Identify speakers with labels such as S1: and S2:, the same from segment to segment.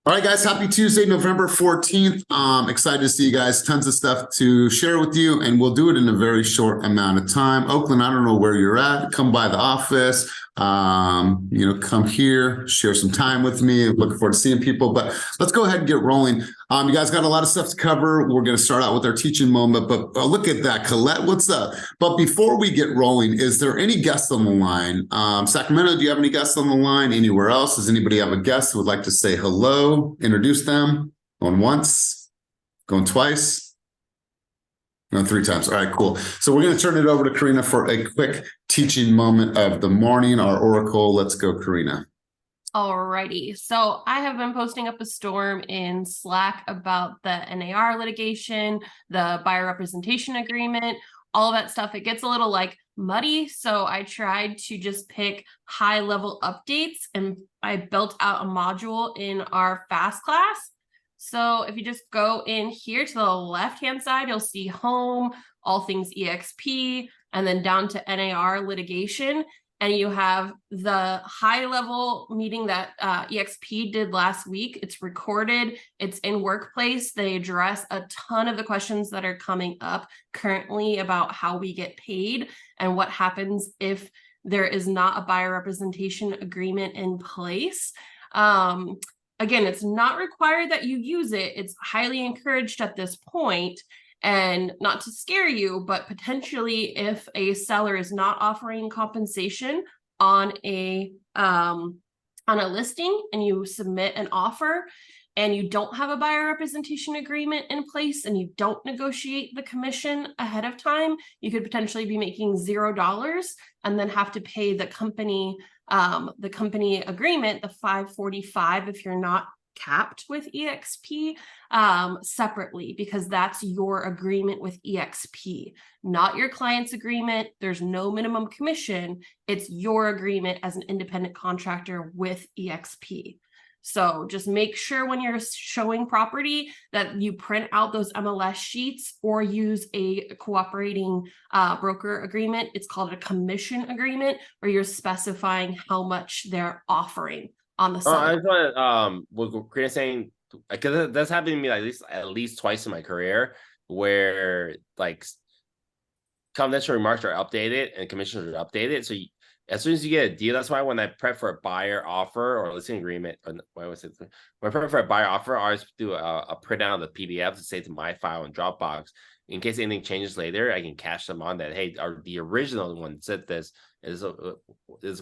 S1: All right, guys, happy Tuesday, November 14th. Excited to see you guys. Tons of stuff to share with you, and we'll do it in a very short amount of time. Oakland, I don't know where you're at. Come by the office, come here, share some time with me. Looking forward to seeing people, but let's go ahead and get rolling. You guys got a lot of stuff to cover. We're going to start out with our teaching moment, but look at that. Colette, what's up? But before we get rolling, is there any guests on the line? Sacramento, do you have any guests on the line? Anywhere else? Does anybody have a guest who would like to say hello, introduce them? Going once, going twice? No, three times. All right, cool. So we're going to turn it over to Karina for a quick teaching moment of the morning, our oracle. Let's go, Karina.
S2: Alrighty, so I have been posting up a storm in Slack about the NAR litigation, the buyer representation agreement, all of that stuff. It gets a little muddy, so I tried to just pick high level updates, and I built out a module in our fast class. So if you just go in here to the left hand side, you'll see home, all things EXP, and then down to NAR litigation. And you have the high level meeting that EXP did last week. It's recorded, it's in Workplace. They address a ton of the questions that are coming up currently about how we get paid and what happens if there is not a buyer representation agreement in place. Again, it's not required that you use it. It's highly encouraged at this point. And not to scare you, but potentially if a seller is not offering compensation on a listing and you submit an offer and you don't have a buyer representation agreement in place and you don't negotiate the commission ahead of time, you could potentially be making $0 and then have to pay the company agreement, the $545, if you're not capped with EXP, separately, because that's your agreement with EXP, not your client's agreement. There's no minimum commission. It's your agreement as an independent contractor with EXP. So just make sure when you're showing property that you print out those MLS sheets or use a cooperating broker agreement. It's called a commission agreement, where you're specifying how much they're offering on the side.
S3: I just want what Karina's saying, because that's happened to me at least twice in my career, where confidential remarks are updated and commissions are updated. So as soon as you get a deal, that's why when I prep for a buyer offer or listing agreement, when I prep for a buyer offer, I always do a printout of the PDF to save to my file in Dropbox. In case anything changes later, I can cash them on that. Hey, the original one said this is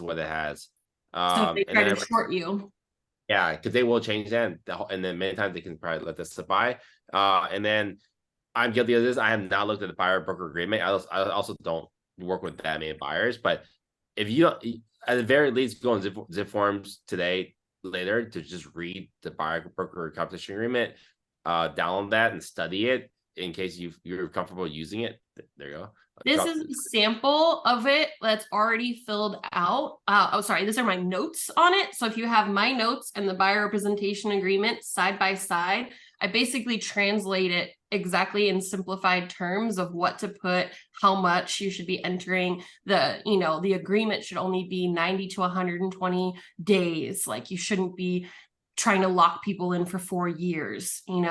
S3: what it has.
S2: So they try to short you.
S3: Yeah, because they will change that, and then many times they can probably let this buy. And then I'm guilty of this. I have not looked at the buyer broker agreement. I also don't work with that many buyers. But if you don't, at the very least, go on Zip Forms today, later, to just read the buyer broker competition agreement, download that and study it in case you're comfortable using it. There you go.
S2: This is a sample of it that's already filled out. These are my notes on it. So if you have my notes and the buyer representation agreement side by side, I basically translate it exactly in simplified terms of what to put, how much you should be entering. The agreement should only be 90 to 120 days. You shouldn't be trying to lock people in for 4 years, and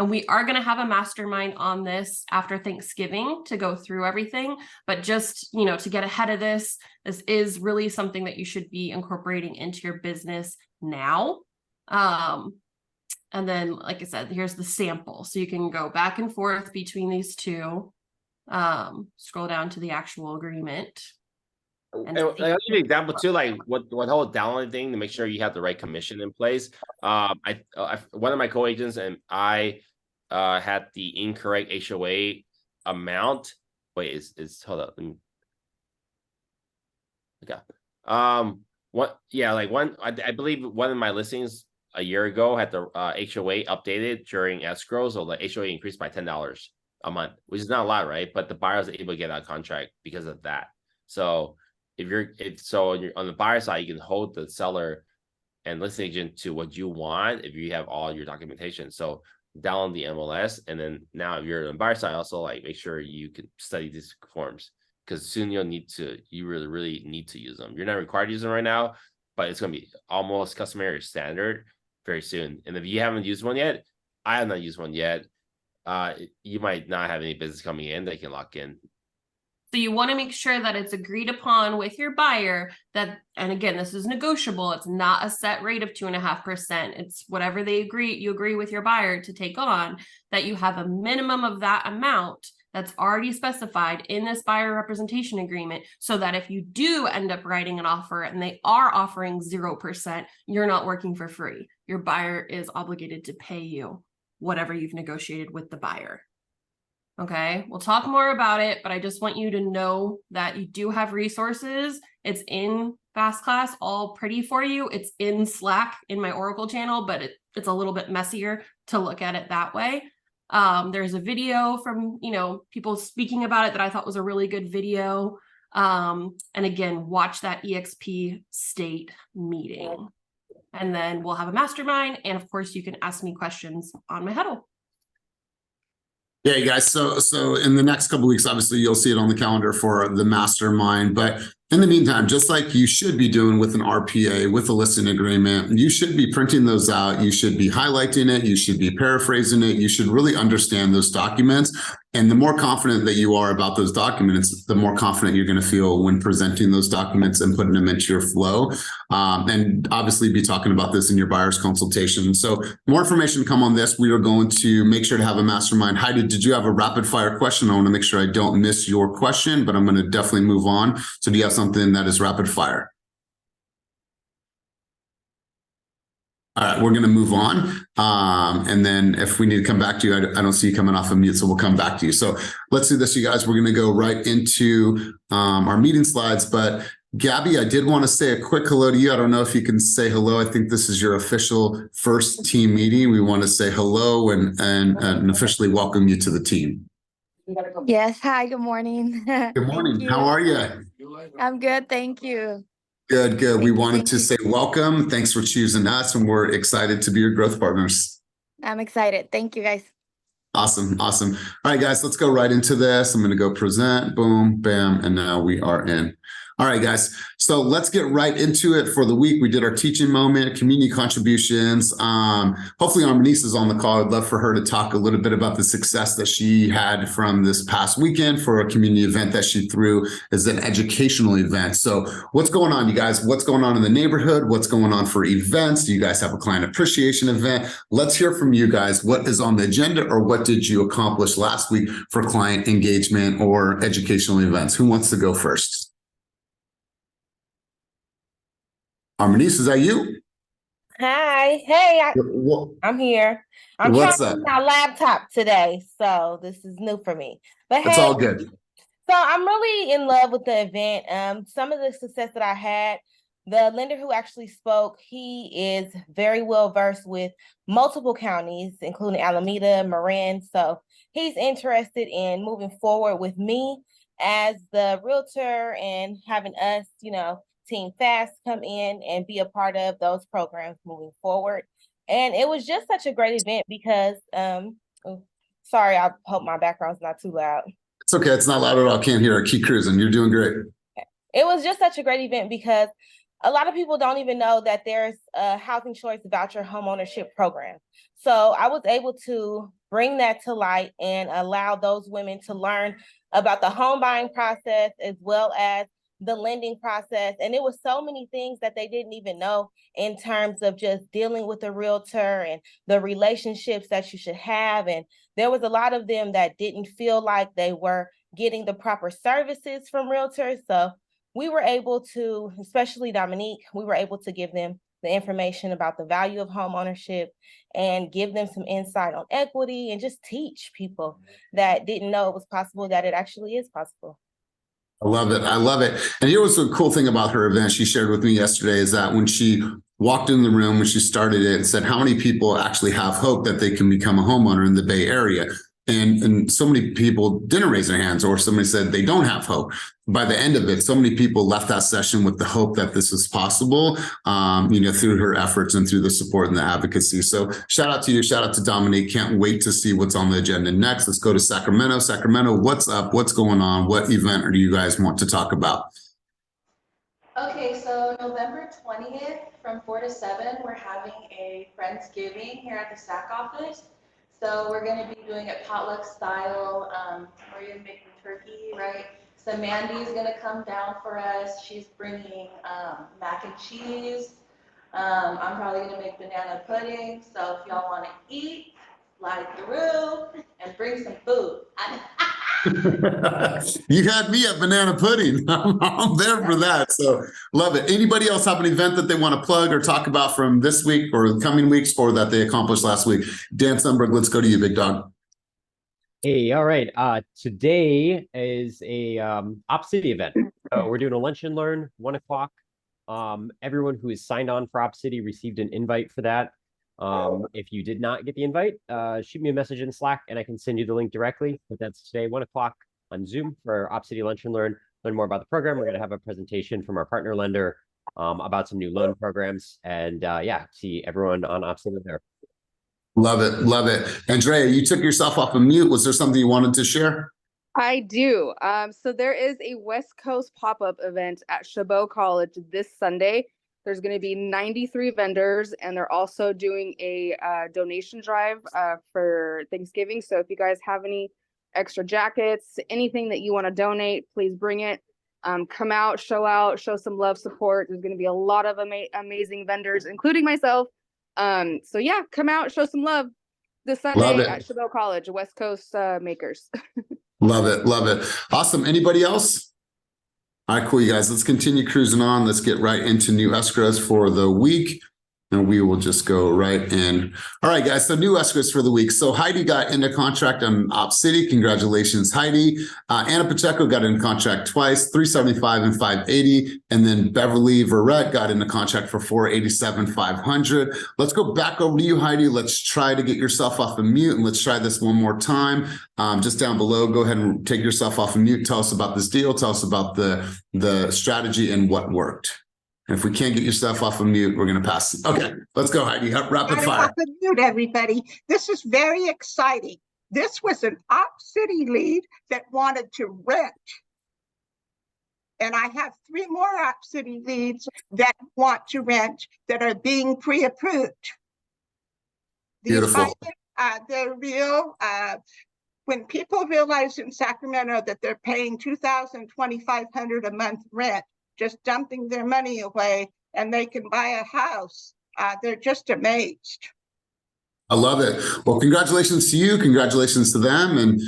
S2: we are going to have a mastermind on this after Thanksgiving to go through everything. But just, to get ahead of this is really something that you should be incorporating into your business now. And then, like I said, here's the sample. So you can go back and forth between these two. Scroll down to the actual agreement.
S3: And I'll give you an example too, what whole downloading thing to make sure you have the right commission in place. One of my co-agents and I had the incorrect HOA amount. Wait, hold up. Okay. I believe one of my listings a year ago had the HOA updated during escrow, so the HOA increased by $10 a month, which is not a lot, right? But the buyer was able to get out of contract because of that. So if you're on the buyer side, you can hold the seller and listing agent to what you want if you have all your documentation. So download the MLS, and then now if you're on the buyer side, also make sure you can study these forms, because soon you really need to use them. You're not required to use them right now, but it's going to be almost customary or standard very soon. And if you haven't used one yet, I have not used one yet. You might not have any business coming in that you can lock in.
S2: So you want to make sure that it's agreed upon with your buyer that, and again, this is negotiable. It's not a set rate of 2.5%. It's whatever you agree with your buyer to take on, that you have a minimum of that amount that's already specified in this buyer representation agreement, so that if you do end up writing an offer and they are offering 0%, you're not working for free. Your buyer is obligated to pay you whatever you've negotiated with the buyer. Okay, we'll talk more about it, but I just want you to know that you do have resources. It's in Fast Class, all pretty for you. It's in Slack in my Oracle channel, but it's a little bit messier to look at it that way. There's a video from, people speaking about it that I thought was a really good video. And again, watch that EXP state meeting. And then we'll have a mastermind. And of course, you can ask me questions on my huddle.
S1: Yeah, you guys. So in the next couple of weeks, obviously you'll see it on the calendar for the mastermind. But in the meantime, just like you should be doing with an RPA, with a listing agreement, you should be printing those out. You should be highlighting it. You should be paraphrasing it. You should really understand those documents. And the more confident that you are about those documents, the more confident you're going to feel when presenting those documents and putting them into your flow. And obviously be talking about this in your buyer's consultation. So more information come on this. We are going to make sure to have a mastermind. Heidi, did you have a rapid fire question? I want to make sure I don't miss your question, but I'm going to definitely move on. So do you have something that is rapid fire? All right, we're going to move on. And then if we need to come back to you, I don't see you coming off of mute, so we'll come back to you. So let's do this, you guys. We're going to go right into our meeting slides. But Gabby, I did want to say a quick hello to you. I don't know if you can say hello. I think this is your official first team meeting. We want to say hello and officially welcome you to the team.
S4: Yes. Hi, good morning.
S1: Good morning. How are you?
S4: I'm good. Thank you.
S1: Good. We wanted
S4: Thank
S1: to
S4: you.
S1: say welcome. Thanks for choosing us, and we're excited to be your growth partners.
S4: I'm excited. Thank you, guys.
S1: Awesome. All right, guys, let's go right into this. I'm going to go present, boom, bam, and now we are in. All right, guys. So let's get right into it for the week. We did our teaching moment, community contributions. Hopefully Armenice is on the call. I'd love for her to talk a little bit about the success that she had from this past weekend for a community event that she threw as an educational event. So what's going on, you guys? What's going on in the neighborhood? What's going on for events? Do you guys have a client appreciation event? Let's hear from you guys. What is on the agenda, or what did you accomplish last week for client engagement or educational events? Who wants to go first? Armenice, is that you?
S5: Hi. Hey, I'm here. I'm
S1: What's
S5: trying
S1: up?
S5: my laptop today, so this is new for me. But
S1: It's
S5: hey,
S1: all good.
S5: so I'm really in love with the event. Some of the success that I had, the lender who actually spoke, he is very well versed with multiple counties, including Alameda, Marin. So he's interested in moving forward with me as the realtor and having us, Team Fast come in and be a part of those programs moving forward. And it was just such a great event because, sorry, I hope my background's not too loud.
S1: It's okay. It's not loud at all. Can't hear it. Keep cruising. You're doing great.
S5: It was just such a great event because a lot of people don't even know that there's a housing choice voucher homeownership program. So I was able to bring that to light and allow those women to learn about the home buying process as well as the lending process. And it was so many things that they didn't even know in terms of just dealing with a realtor and the relationships that you should have. And there was a lot of them that didn't feel like they were getting the proper services from realtors. So we were able to, especially Dominique, we were able to give them the information about the value of home ownership and give them some insight on equity and just teach people that didn't know it was possible that it actually is possible.
S1: I love it. And here was the cool thing about her event she shared with me yesterday is that when she walked in the room, when she started it, and said, how many people actually have hope that they can become a homeowner in the Bay Area? And so many people didn't raise their hands, or somebody said they don't have hope. By the end of it, so many people left that session with the hope that this is possible, through her efforts and through the support and the advocacy. So shout out to you. Shout out to Dominique. Can't wait to see what's on the agenda next. Let's go to Sacramento. Sacramento, what's up? What's going on? What event do you guys want to talk about?
S6: Okay, so November 20th from 4 to 7, we're having a Friendsgiving here at the SAC office. So we're going to be doing it potluck style. We're going to make the turkey, right? So Mandy's going to come down for us. She's bringing mac and cheese. I'm probably going to make banana pudding. So if y'all want to eat, slide through and bring some food.
S1: You had me at banana pudding. I'm there for that. So love it. Anybody else have an event that they want to plug or talk about from this week or coming weeks or that they accomplished last week? Dan Sundberg, let's go to you, big dog.
S7: Hey, all right. Today is a Op City event. So we're doing a lunch and learn, 1 o'clock. Everyone who is signed on for Op City received an invite for that. If you did not get the invite, shoot me a message in Slack and I can send you the link directly. But that's today, 1 o'clock on Zoom for Op City Lunch and Learn more about the program. We're going to have a presentation from our partner lender about some new loan programs. And yeah, see everyone on Op City there.
S1: Love it. Love it. Andrea, you took yourself off of mute. Was there something you wanted to share?
S8: I do. So there is a West Coast pop-up event at Chabot College this Sunday. There's going to be 93 vendors, and they're also doing a donation drive for Thanksgiving. So if you guys have any extra jackets, anything that you want to donate, please bring it. Come out, show some love, support. There's going to be a lot of amazing vendors, including myself. So yeah, come out, show some love this Sunday at Chabot College, West Coast makers.
S1: Love it. Love it. Awesome. Anybody else? All right, cool, you guys. Let's continue cruising on. Let's get right into new escrows for the week. And we will just go right in. All right, guys. So new escrows for the week. So Heidi got into contract on Op City. Congratulations, Heidi. Anna Pacheco got in contract twice, 375 and 580. And then Beverly Verrett got into contract for 487, 500. Let's go back over to you, Heidi. Let's try to get yourself off of mute and let's try this one more time. Just down below, go ahead and take yourself off of mute. Tell us about this deal. Tell us about the strategy and what worked. And if we can't get yourself off of mute, we're going to pass. Okay, let's go, Heidi. Rapid fire.
S9: Off of mute, everybody. This is very exciting. This was an Op City lead that wanted to rent. And I have 3 more Op City leads that want to rent that are being pre-approved.
S1: Beautiful.
S9: They're real. When people realize in Sacramento that they're paying $2,000, $2,500 a month rent, just dumping their money away, and they can buy a house, they're just amazed.
S1: I love it. Well, congratulations to you. Congratulations to them. And,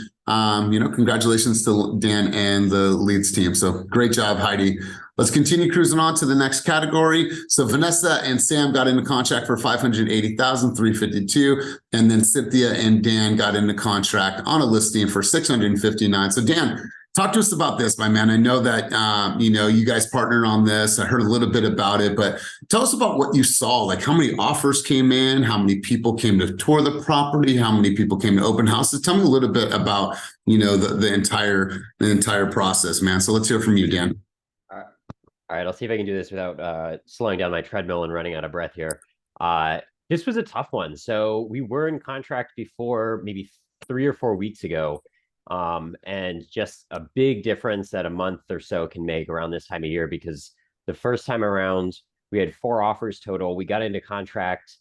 S1: congratulations to Dan and the leads team. So great job, Heidi. Let's continue cruising on to the next category. So Vanessa and Sam got into contract for $580,352. And then Cynthia and Dan got into contract on a listing for $659. So Dan, talk to us about this, my man. I know that, you guys partnered on this. I heard a little bit about it, but tell us about what you saw, like how many offers came in, how many people came to tour the property, how many people came to open houses. Tell me a little bit about, the entire process, man. So let's hear from you, Dan.
S7: All right, I'll see if I can do this without slowing down my treadmill and running out of breath here. This was a tough one. So we were in contract before maybe 3 or 4 weeks ago. And just a big difference that a month or so can make around this time of year, because the first time around we had 4 offers total. We got into contract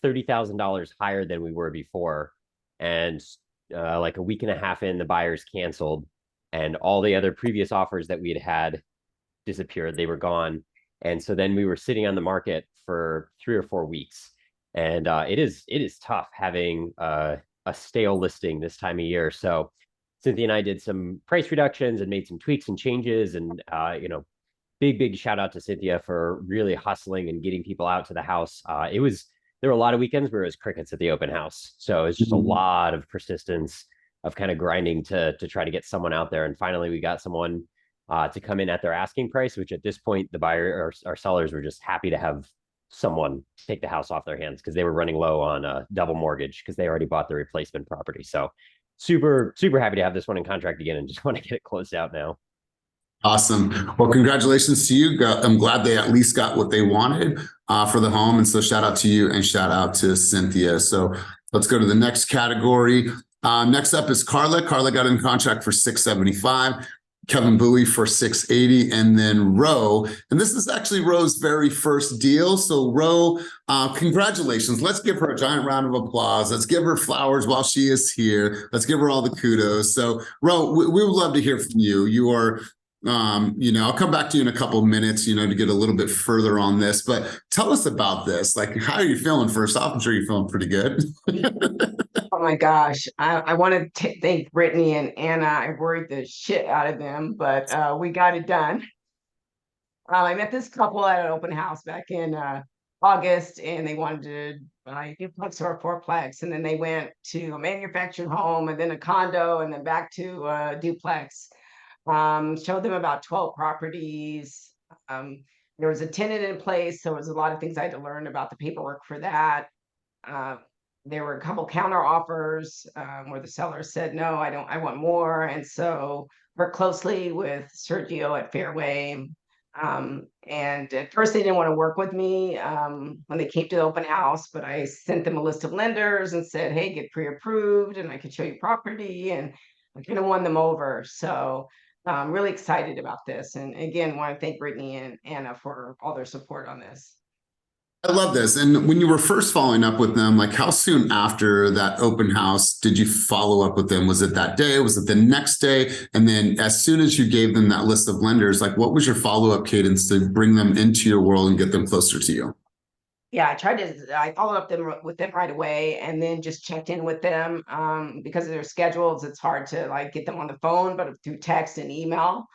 S7: $30,000 higher than we were before. And like a week and a half in, the buyers canceled and all the other previous offers that we had disappeared. They were gone. And so then we were sitting on the market for 3 or 4 weeks. And it is tough having a stale listing this time of year. So Cynthia and I did some price reductions and made some tweaks and changes. And, big shout out to Cynthia for really hustling and getting people out to the house. There were a lot of weekends where it was crickets at the open house. So it's just a lot of persistence of kind of grinding to try to get someone out there. And finally, we got someone to come in at their asking price, which at this point, the buyer or our sellers were just happy to have someone take the house off their hands because they were running low on a double mortgage because they already bought the replacement property. So super happy to have this one in contract again and just want to get it closed out now.
S1: Awesome. Well, congratulations to you. I'm glad they at least got what they wanted for the home. And so shout out to you and shout out to Cynthia. So let's go to the next category. Next up is Carla. Carla got in contract for $675. Kevin Bowie for 680, and then Ro. And this is actually Ro's very first deal. So Ro, congratulations. Let's give her a giant round of applause. Let's give her flowers while she is here. Let's give her all the kudos. So Ro, we would love to hear from you. You are I'll come back to you in a couple of minutes, to get a little bit further on this, but tell us about this. Like, how are you feeling first off? I'm sure you're feeling pretty good.
S10: Oh my gosh. I want to thank Brittany and Anna. I worried the shit out of them, but we got it done. I met this couple at an open house back in August, and they wanted to buy a duplex or a fourplex. And then they went to a manufactured home and then a condo and then back to a duplex. Showed them about 12 properties. There was a tenant in place, so there was a lot of things I had to learn about the paperwork for that. There were a couple counter offers where the seller said, no, I want more. And so worked closely with Sergio at Fairway. And at first they didn't want to work with me when they came to the open house, but I sent them a list of lenders and said, hey, get pre-approved and I could show you property, and I kind of won them over. So I'm really excited about this. And again, want to thank Brittany and Anna for all their support on this.
S1: I love this. And when you were first following up with them, like how soon after that open house did you follow up with them? Was it that day? Was it the next day? And then as soon as you gave them that list of lenders, like what was your follow-up cadence to bring them into your world and get them closer to you?
S10: Yeah, I followed up with them right away, and then just checked in with them because of their schedules. It's hard to like get them on the phone, but through text and email,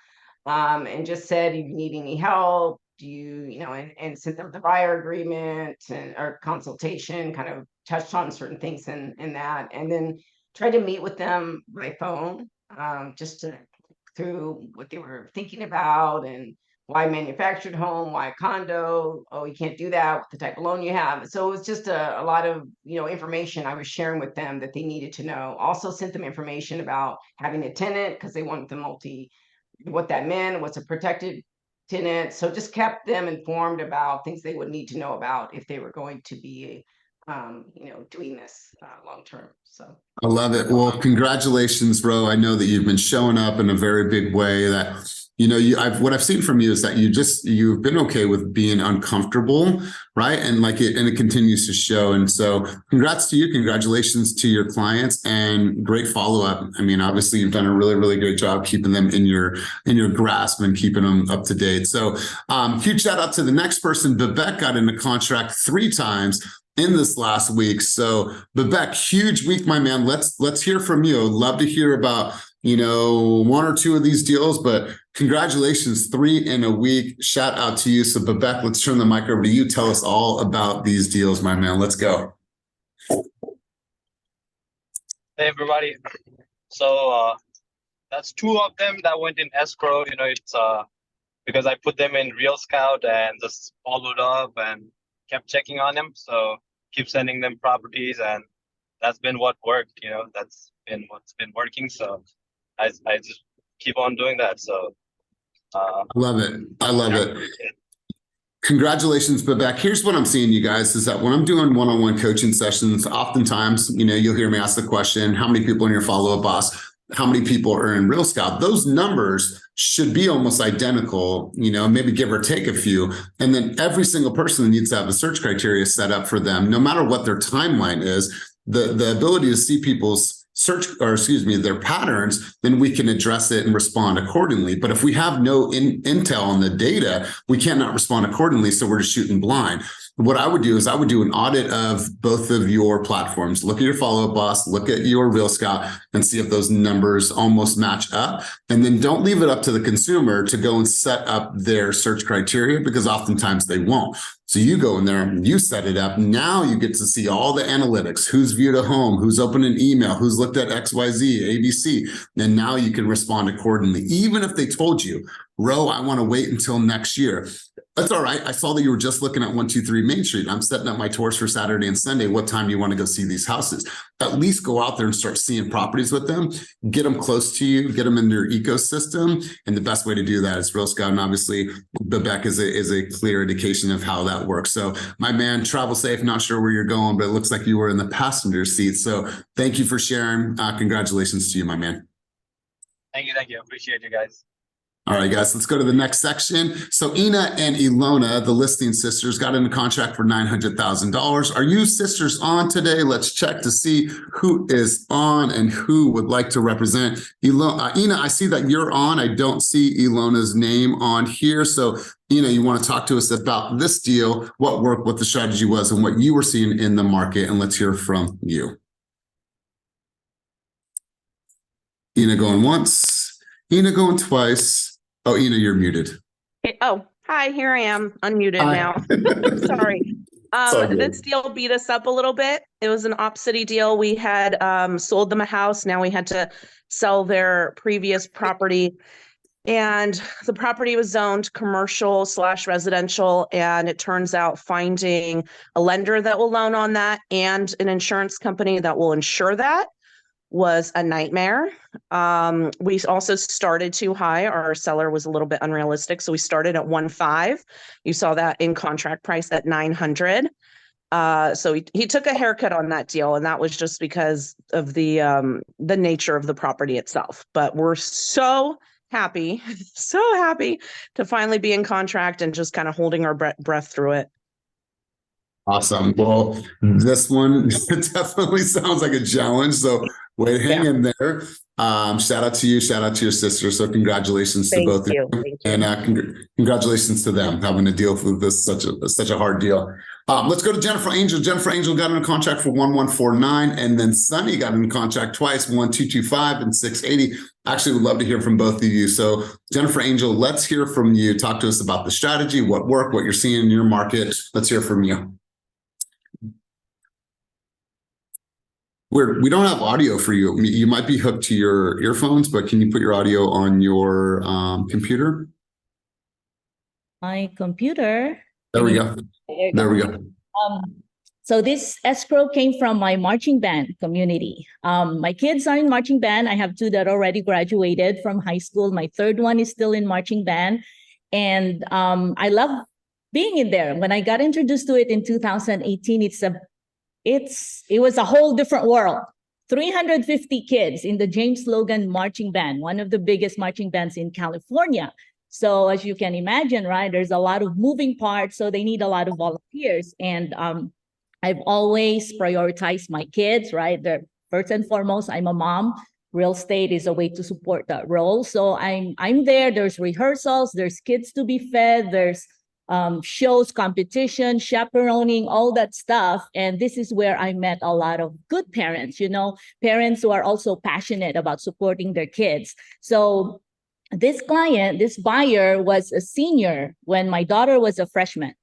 S10: and just said, if you need any help, do you, and sent them the buyer agreement or consultation, kind of touched on certain things in that, and then tried to meet with them by phone, just to through what they were thinking about and why manufactured home, why condo, oh, you can't do that with the type of loan you have. So it was just a lot of, information I was sharing with them that they needed to know. Also sent them information about having a tenant because they wanted the what that meant, what's a protected tenant. So just kept them informed about things they would need to know about if they were going to be, doing this long-term. So
S1: I love it. Well, congratulations, Ro. I know that you've been showing up in a very big way that, what I've seen from you is that you've been okay with being uncomfortable, right? And it continues to show. And so congrats to you. Congratulations to your clients and great follow-up. I mean, obviously you've done a really, really great job keeping them in your grasp and keeping them up to date. So huge shout out to the next person. Vivek got into contract 3 times in this last week. So Vivek, huge week, my man. Let's hear from you. I'd love to hear about, 1 or 2 of these deals, but congratulations, 3 in a week. Shout out to you. So Vivek, let's turn the mic over to you. Tell us all about these deals, my man. Let's go.
S11: Hey, everybody. So that's 2 of them that went in escrow. It's because I put them in Real Scout and just followed up and kept checking on them. So keep sending them properties, and that's been what worked. That's been what's been working. So I just keep on doing that. So
S1: love it. I love it. Congratulations, Vivek. Here's what I'm seeing, you guys, is that when I'm doing one-on-one coaching sessions, oftentimes, you'll hear me ask the question, how many people in your follow-up boss? How many people are in Real Scout? Those numbers should be almost identical, maybe give or take a few. And then every single person needs to have a search criteria set up for them, no matter what their timeline is. The ability to see people's their patterns, then we can address it and respond accordingly. But if we have no intel on the data, we cannot respond accordingly. So we're just shooting blind. What I would do is I would do an audit of both of your platforms. Look at your follow-up boss, look at your Real Scout, and see if those numbers almost match up. And then don't leave it up to the consumer to go and set up their search criteria, because oftentimes they won't. So you go in there and you set it up. Now you get to see all the analytics, who's viewed a home, who's opened an email, who's looked at XYZ, ABC. And now you can respond accordingly. Even if they told you, Ro, I want to wait until next year. That's all right. I saw that you were just looking at 123 Main Street. I'm setting up my tours for Saturday and Sunday. What time do you want to go see these houses? At least go out there and start seeing properties with them, get them close to you, get them in your ecosystem. And the best way to do that is Real Scout. And obviously Vivek is a clear indication of how that works. So my man, travel safe. Not sure where you're going, but it looks like you were in the passenger seat. So thank you for sharing. Congratulations to you, my man.
S11: Thank you. Appreciate you guys.
S1: All right, guys, let's go to the next section. So Ina and Ilona, the listing sisters, got into contract for $900,000. Are you sisters on today? Let's check to see who is on and who would like to represent. Ina, I see that you're on. I don't see Ilona's name on here. So Ina, you want to talk to us about this deal, what worked, what the strategy was, and what you were seeing in the market, and let's hear from you. Ina going once, Ina going twice. Oh, Ina, you're muted.
S12: Oh, hi, here I am, unmuted
S1: Hi.
S12: now. Sorry.
S1: all good.
S12: This deal beat us up a little bit. It was an Op City deal. We had sold them a house. Now we had to sell their previous property. And the property was zoned commercial/residential. And it turns out finding a lender that will loan on that and an insurance company that will insure that was a nightmare. We also started too high. Our seller was a little bit unrealistic. So we started at 1.5. You saw that in contract price at 900. So he took a haircut on that deal, and that was just because of the nature of the property itself. But we're so happy to finally be in contract and just kind of holding our breath through it.
S1: Awesome. Well, this one definitely sounds like a challenge. So wait, hang in there. Shout out to you. Shout out to your sister. So congratulations to both of you. And congratulations to them having to deal with this such a hard deal. Let's go to Jennifer Angel. Jennifer Angel got in a contract for 1149, and then Sunny got in contract twice, 1225 and 680. Actually, would love to hear from both of you. So Jennifer Angel, let's hear from you. Talk to us about the strategy, what worked, what you're seeing in your market. Let's hear from you. We don't have audio for you. You might be hooked to your earphones, but can you put your audio on your computer?
S13: My computer.
S1: There we go. There we go.
S13: So this escrow came from my marching band community. My kids are in marching band. I have two that already graduated from high school. My third one is still in marching band. And I love being in there. When I got introduced to it in 2018, it was a whole different world. 350 kids in the James Logan marching band, one of the biggest marching bands in California. So as you can imagine, right, there's a lot of moving parts. So they need a lot of volunteers. And I've always prioritized my kids, right? They're first and foremost, I'm a mom. Real estate is a way to support that role. So I'm there. There's rehearsals, there's kids to be fed, there's shows, competition, chaperoning, all that stuff. And this is where I met a lot of good parents, parents who are also passionate about supporting their kids. So this client, this buyer was a senior when my daughter was a freshman.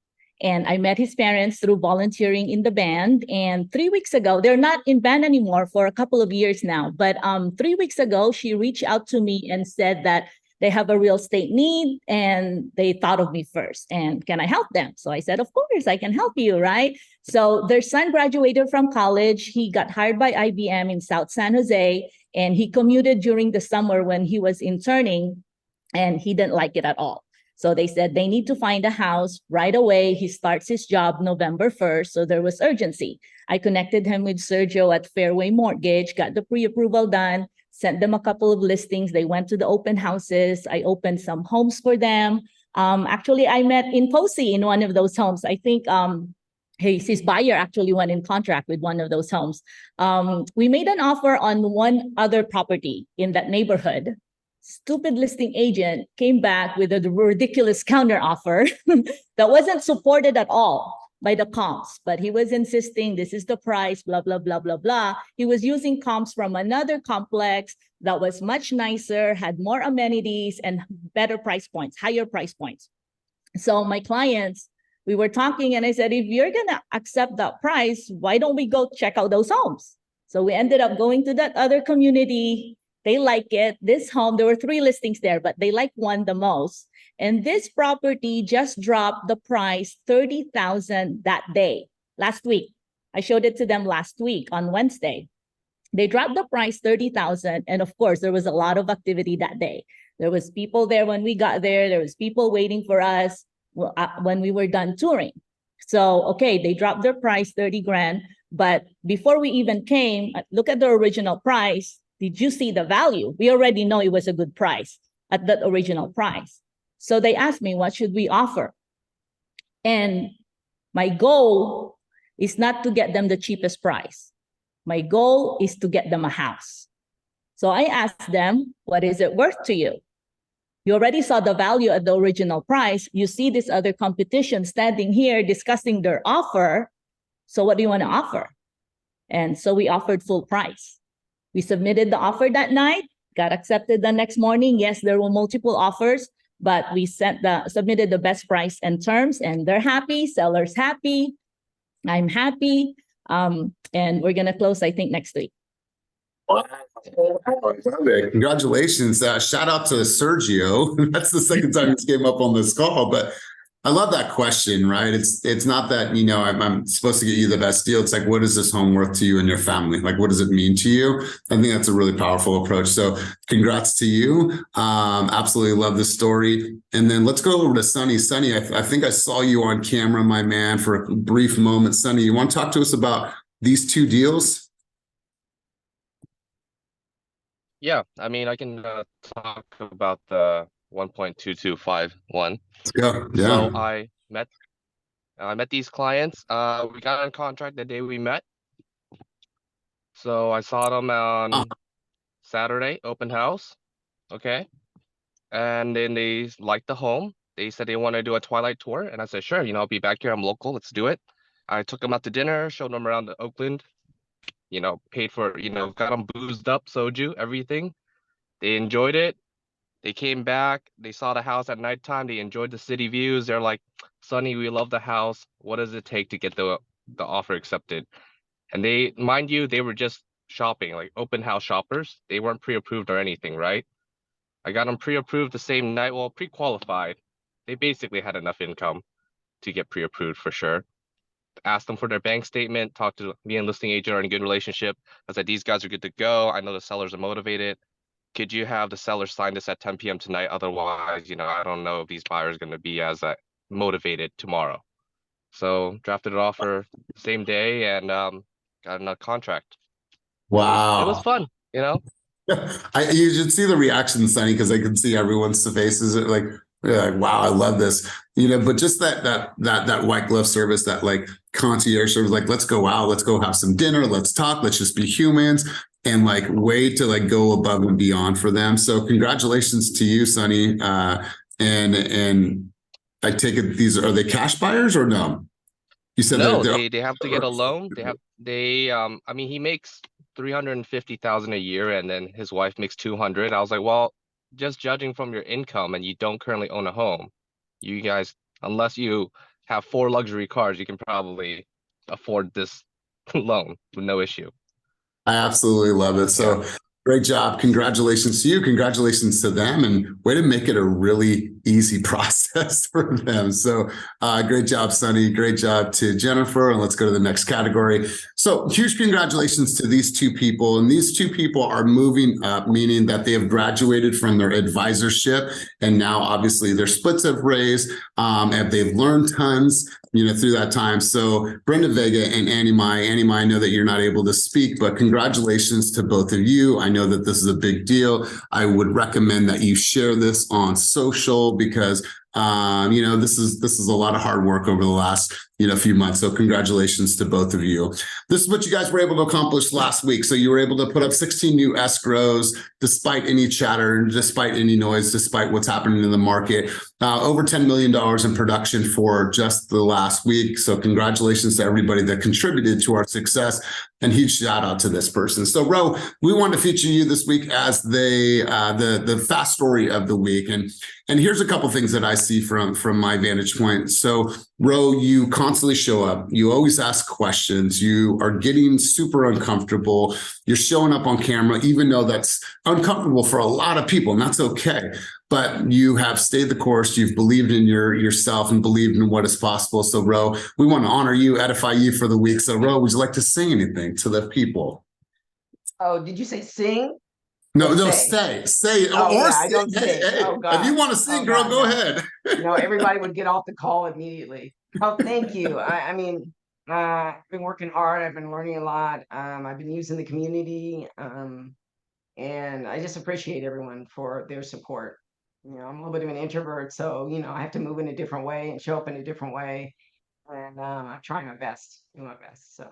S13: And I met his parents through volunteering in the band. And 3 weeks ago, they're not in band anymore for a couple of years now. But 3 weeks ago, she reached out to me and said that they have a real estate need and they thought of me first. And can I help them? So I said, of course, I can help you, right? So their son graduated from college. He got hired by IBM in South San Jose, and he commuted during the summer when he was interning, and he didn't like it at all. So they said they need to find a house right away. He starts his job November 1st, so there was urgency. I connected him with Sergio at Fairway Mortgage, got the pre-approval done, sent them a couple of listings. They went to the open houses. I opened some homes for them. Actually, I met in Posse in one of those homes. I think his buyer actually went in contract with one of those homes. We made an offer on one other property in that neighborhood. Stupid listing agent came back with a ridiculous counter offer that wasn't supported at all by the comps, but he was insisting this is the price, blah, blah, blah, blah, blah. He was using comps from another complex that was much nicer, had more amenities and better price points, higher price points. So my clients, we were talking and I said, if you're gonna accept that price, why don't we go check out those homes? So we ended up going to that other community. They like it. This home, there were 3 listings there, but they like one the most. And this property just dropped the price $30,000 that day, last week. I showed it to them last week on Wednesday. They dropped the price $30,000. And of course, there was a lot of activity that day. There was people there when we got there. There was people waiting for us when we were done touring. So, okay, they dropped their price 30 grand. But before we even came, look at the original price. Did you see the value? We already know it was a good price. at that original price. So they asked me, what should we offer? And my goal is not to get them the cheapest price. My goal is to get them a house. So I asked them, what is it worth to you? You already saw the value at the original price. You see this other competition standing here discussing their offer. So what do you want to offer? And so we offered full price. We submitted the offer that night, got accepted the next morning. Yes, there were multiple offers, but we submitted the best price and terms, and they're happy, sellers happy, I'm happy. And we're gonna close, I think, next week.
S1: Wow. Congratulations. Shout out to Sergio. That's the second time this came up on this call, but I love that question, right? It's not that, I'm supposed to get you the best deal. It's like, what is this home worth to you and your family? Like, what does it mean to you? I think that's a really powerful approach. So congrats to you. Absolutely love this story. And then let's go over to Sonny. Sonny, I think I saw you on camera, my man, for a brief moment. Sonny, you want to talk to us about these two deals?
S14: Yeah, I mean, I can talk about the 1.2251.
S1: Let's go. Yeah.
S14: So I met these clients. We got on contract the day we met. So I saw them on Saturday, open house. Okay. And then they liked the home. They said they want to do a twilight tour. And I said, sure, I'll be back here. I'm local. Let's do it. I took them out to dinner, showed them around the Oakland, paid for, got them boozed up, soju, everything. They enjoyed it. They came back. They saw the house at nighttime. They enjoyed the city views. They're like, Sonny, we love the house. What does it take to get the offer accepted? And they, mind you, they were just shopping, like open house shoppers. They weren't pre-approved or anything, right? I got them pre-approved the same night. Well, pre-qualified. They basically had enough income to get pre-approved for sure. Asked them for their bank statement, talked to me and listing agent are in a good relationship. I said, these guys are good to go. I know the sellers are motivated. Could you have the seller sign this at 10 p.m. tonight? Otherwise, I don't know if these buyers are going to be as motivated tomorrow. So drafted an offer same day and got a contract.
S1: Wow.
S14: It was fun,
S1: You should see the reaction, Sonny, because I can see everyone's faces like, wow, I love this. But just that white glove service, that like concierge service, like, let's go out, let's go have some dinner, let's talk, let's just be humans, and like way to like go above and beyond for them. So congratulations to you, Sonny. And I take it are they cash buyers or no? You said
S14: no, they have to get a loan. I mean, he makes 350,000 a year and then his wife makes 200. I was like, well, just judging from your income and you don't currently own a home, you guys, unless you have 4 luxury cars, you can probably afford this loan with no issue.
S1: I absolutely love it. So great job. Congratulations to you. Congratulations to them. And way to make it a really easy process for them. So great job, Sonny. Great job to Jennifer. And let's go to the next category. So huge congratulations to these two people. And these two people are moving up, meaning that they have graduated from their advisorship. And now obviously their splits have raised and they've learned tons through that time. So Brenda Vega and Annie Mai, I know that you're not able to speak, but congratulations to both of you. I know that this is a big deal. I would recommend that you share this on social because this is a lot of hard work over the last few months. So congratulations to both of you. This is what you guys were able to accomplish last week. So you were able to put up 16 new escrows despite any chatter, despite any noise, despite what's happening in the market. Over $10 million in production for just the last week. So congratulations to everybody that contributed to our success, and huge shout out to this person. So Ro, we want to feature you this week as the fast story of the week. And here's a couple things that I see from my vantage point. So Ro, you constantly show up. You always ask questions. You are getting super uncomfortable. You're showing up on camera, even though that's uncomfortable for a lot of people, and that's okay. But you have stayed the course. You've believed in yourself and believed in what is possible. So Ro, we want to honor you, edify you for the week. So Ro, would you like to say anything to the people?
S10: Oh, did you say sing?
S1: No, say.
S10: Oh,
S1: Or
S10: yeah,
S1: sing.
S10: I don't sing.
S1: Hey,
S10: Oh, God.
S1: if you want to sing, girl,
S10: God,
S1: go
S10: no.
S1: ahead.
S10: Everybody would get off the call immediately. Oh, thank you. I mean, I've been working hard. I've been learning a lot. I've been using the community. And I just appreciate everyone for their support. I'm a little bit of an introvert, so I have to move in a different way and show up in a different way. And I'm trying my best, doing my best. So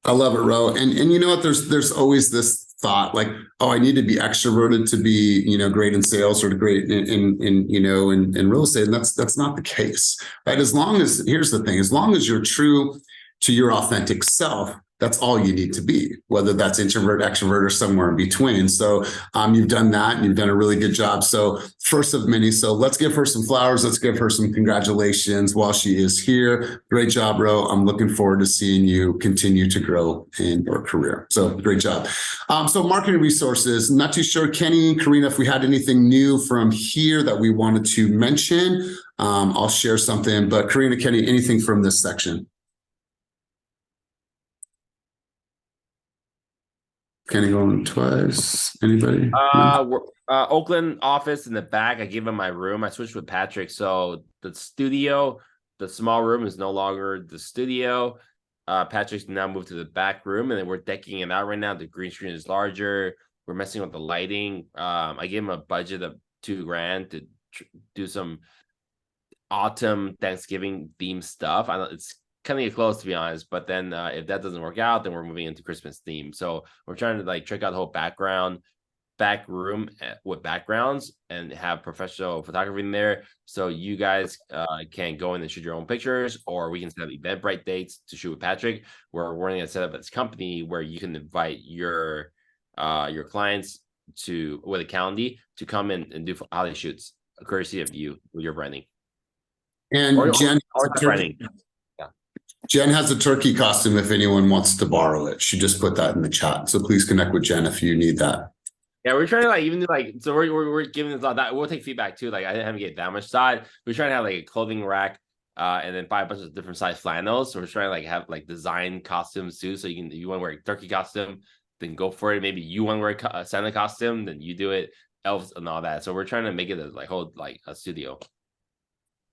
S1: I love it, Ro. And you know what? There's always this thought like, oh, I need to be extroverted to be, great in sales or great in real estate. And that's not the case, right? Here's the thing, as long as you're true to your authentic self, that's all you need to be, whether that's introvert, extrovert, or somewhere in between. So you've done that and you've done a really good job. So first of many. So let's give her some flowers. Let's give her some congratulations while she is here. Great job, Ro. I'm looking forward to seeing you continue to grow in your career. So great job. So marketing resources, not too sure, Kenny, Karina, if we had anything new from here that we wanted to mention. I'll share something, but Karina, Kenny, anything from this section? Kenny going twice. Anybody?
S3: Oakland office in the back. I gave him my room. I switched with Patrick. So the studio, the small room is no longer the studio. Patrick's now moved to the back room, and then we're decking it out right now. The green screen is larger. We're messing with the lighting. I gave him a budget of $2,000 to do some autumn Thanksgiving themed stuff. I know it's kind of close, to be honest, but then if that doesn't work out, then we're moving into Christmas theme. So we're trying to check out the whole back room with backgrounds and have professional photography in there. So you guys can go in and shoot your own pictures, or we can set up Eventbrite dates to shoot with Patrick, where we're going to set up this company where you can invite your clients with a calendar to come in and do holiday shoots, courtesy of you with your branding.
S1: And Jen,
S3: branding.
S1: Jen has a turkey costume if anyone wants to borrow it. She just put that in the chat. So please connect with Jen if you need that.
S3: Yeah, we're trying to even do so we're giving this all that. We'll take feedback too. I didn't have to get that much side. We're trying to have a clothing rack and then buy a bunch of different size flannels. So we're trying to have design costumes too. So if you want to wear a turkey costume, then go for it. Maybe you want to wear a Santa costume, then you do it, elves and all that. So we're trying to make it a studio.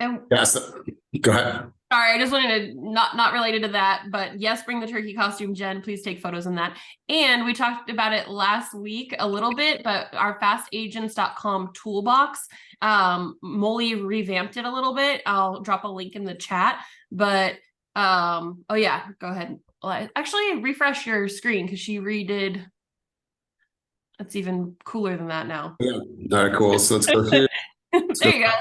S2: And
S1: go ahead.
S2: Sorry, I just wanted to not related to that, but yes, bring the turkey costume, Jen. Please take photos in that. And we talked about it last week a little bit, but our fastagents.com toolbox, Molly revamped it a little bit. I'll drop a link in the chat, but oh yeah, go ahead. Actually, refresh your screen because she redid. That's even cooler than that now.
S1: Yeah, all right, cool. So let's go here.
S2: There you go.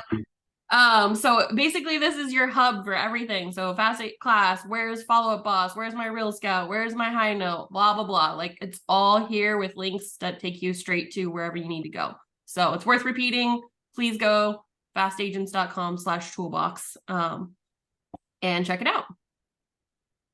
S2: So basically this is your hub for everything. So Fast 8 class, where's follow-up boss, where's my real scout, where's my high note, blah, blah, blah. It's all here with links that take you straight to wherever you need to go. So it's worth repeating. Please go fastagents.com/toolbox and check it out.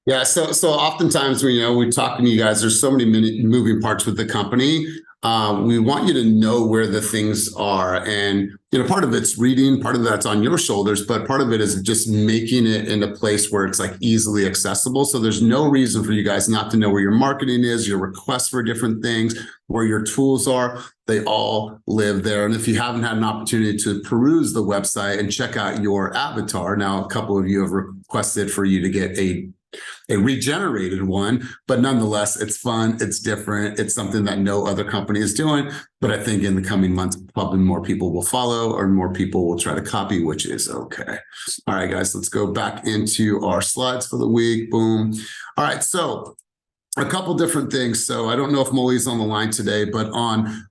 S1: Yeah, so oftentimes we talking to you guys, there's so many moving parts with the company. We want you to know where the things are, and part of it's reading, part of that's on your shoulders, but part of it is just making it in a place where it's easily accessible. So there's no reason for you guys not to know where your marketing is, your requests for different things, where your tools are. They all live there. And if you haven't had an opportunity to peruse the website and check out your avatar, now a couple of you have requested for you to get a regenerated one, but nonetheless, it's fun, it's different, it's something that no other company is doing. But I think in the coming months, probably more people will follow or more people will try to copy, which is okay. All right, guys, let's go back into our slides for the week. Boom. All right, so a couple different things. So I don't know if Molly's on the line today, but on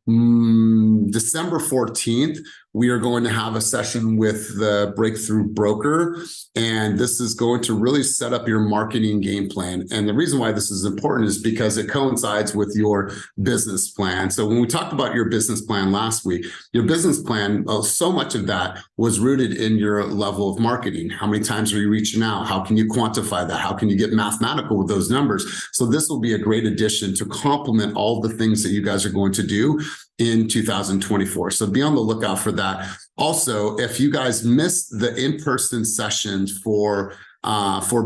S1: December 14th, we are going to have a session with the Breakthrough Broker, and this is going to really set up your marketing game plan. And the reason why this is important is because it coincides with your business plan. So when we talked about your business plan last week, your business plan, so much of that was rooted in your level of marketing. How many times are you reaching out? How can you quantify that? How can you get mathematical with those numbers? So this will be a great addition to complement all the things that you guys are going to do in 2024. So be on the lookout for that. Also, if you guys missed the in-person sessions for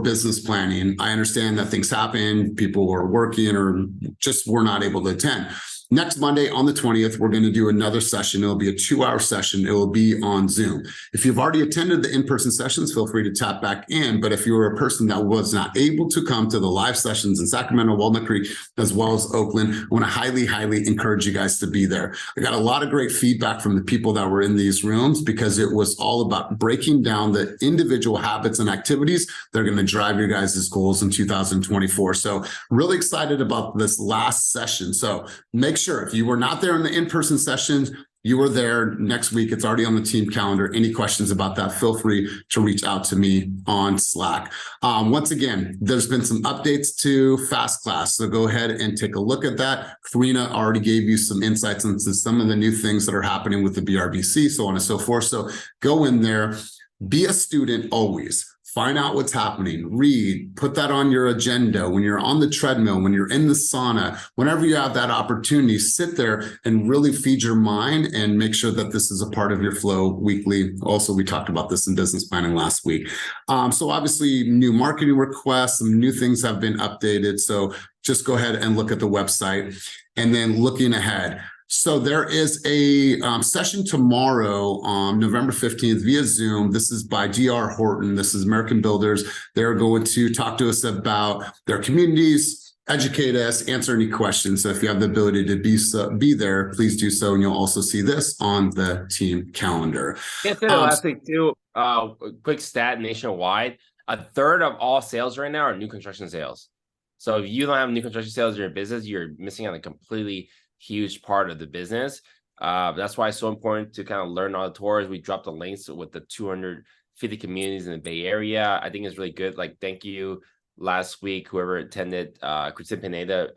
S1: business planning, I understand that things happen, people were working or just were not able to attend. Next Monday on the 20th, we're going to do another session. It'll be a 2-hour session. It will be on Zoom. If you've already attended the in-person sessions, feel free to tap back in. But if you were a person that was not able to come to the live sessions in Sacramento, Walnut Creek, as well as Oakland, I want to highly, highly encourage you guys to be there. I got a lot of great feedback from the people that were in these rooms because it was all about breaking down the individual habits and activities that are going to drive your guys' goals in 2024. So really excited about this last session. So make sure if you were not there in the in-person sessions, you were there next week. It's already on the team calendar. Any questions about that, feel free to reach out to me on Slack. Once again, there's been some updates to Fast Class. So go ahead and take a look at that. Farina already gave you some insights into some of the new things that are happening with the BRBC, so on and so forth. So go in there, be a student always. Find out what's happening, read, put that on your agenda. When you're on the treadmill, when you're in the sauna, whenever you have that opportunity, sit there and really feed your mind and make sure that this is a part of your flow weekly. Also, we talked about this in business planning last week. So obviously new marketing requests, some new things have been updated. So just go ahead and look at the website. And then looking ahead, so there is a session tomorrow on November 15th via Zoom. This is by DR Horton. This is American Builders. They're going to talk to us about their communities, educate us, answer any questions. So if you have the ability to be there, please do so. And you'll also see this on the team calendar.
S3: Yes, the last thing too, quick stat nationwide, 1/3 of all sales right now are new construction sales. So if you don't have new construction sales in your business, you're missing out on a completely huge part of the business. That's why it's so important to kind of learn all the tours. We dropped the links with the 250 communities in the Bay Area. I think it's really good. Like, thank you last week, whoever attended, Christine Pineda,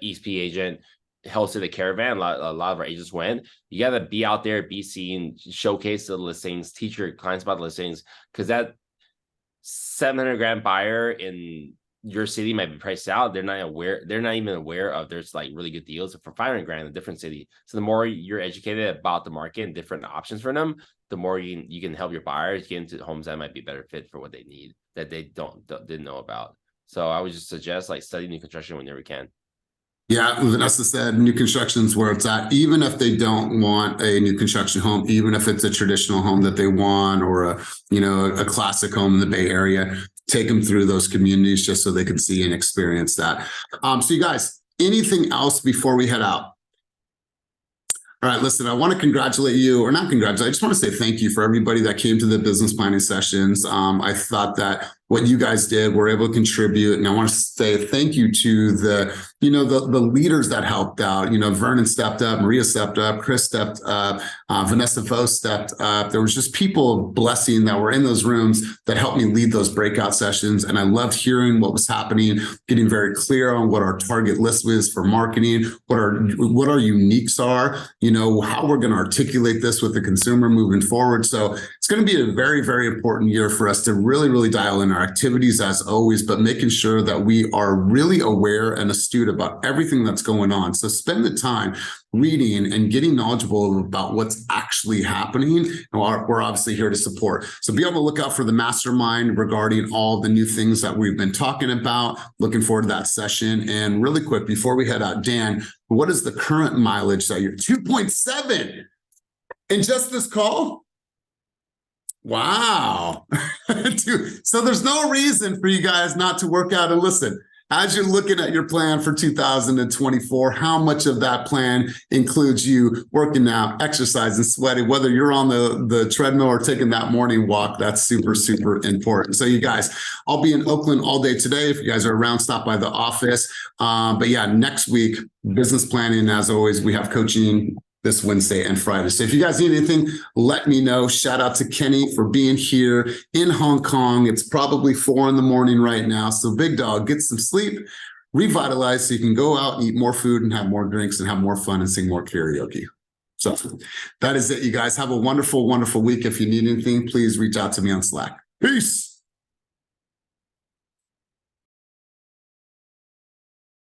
S3: EXP agent, hosted a caravan. A lot of our agents went. You got to be out there, be seen, showcase the listings, teach your clients about the listings, because that 700 grand buyer in your city might be priced out. They're not even aware of there's like really good deals for 500 grand in a different city. So the more you're educated about the market and different options for them, the more you can help your buyers get into homes that might be a better fit for what they need, that they didn't know about. So I would just suggest like study new construction whenever you can.
S1: Yeah, Vanessa said new construction's where it's at. Even if they don't want a new construction home, even if it's a traditional home that they want, or a classic home in the Bay Area, take them through those communities just so they can see and experience that. So you guys, anything else before we head out? All right, listen, I want to congratulate you, or not congratulate, I just want to say thank you for everybody that came to the business planning sessions. I thought that what you guys did were able to contribute. And I want to say thank you to the leaders that helped out. Vernon stepped up, Maria stepped up, Chris stepped up, Vanessa Vo stepped up. There was just people of blessing that were in those rooms that helped me lead those breakout sessions. And I loved hearing what was happening, getting very clear on what our target list was for marketing, what our uniques are, how we're going to articulate this with the consumer moving forward. So it's going to be a very, very important year for us to really, really dial in our activities as always, but making sure that we are really aware and astute about everything that's going on. So spend the time reading and getting knowledgeable about what's actually happening. And we're obviously here to support. So be on the lookout for the mastermind regarding all the new things that we've been talking about. Looking forward to that session. And really quick, before we head out, Dan, what is the current mileage that you're 2.7 in just this call? Wow. So there's no reason for you guys not to work out. And listen, as you're looking at your plan for 2024, how much of that plan includes you working out, exercising, sweating, whether you're on the treadmill or taking that morning walk? That's super, super important. So you guys, I'll be in Oakland all day today. If you guys are around, stop by the office. But yeah, next week, business planning, as always, we have coaching this Wednesday and Friday. So if you guys need anything, let me know. Shout out to Kenny for being here in Hong Kong. It's probably 4 a.m. right now. So big dog, get some sleep, revitalize so you can go out and eat more food and have more drinks and have more fun and sing more karaoke. So that is it, you guys. Have a wonderful, wonderful week. If you need anything, please reach out to me on Slack. Peace.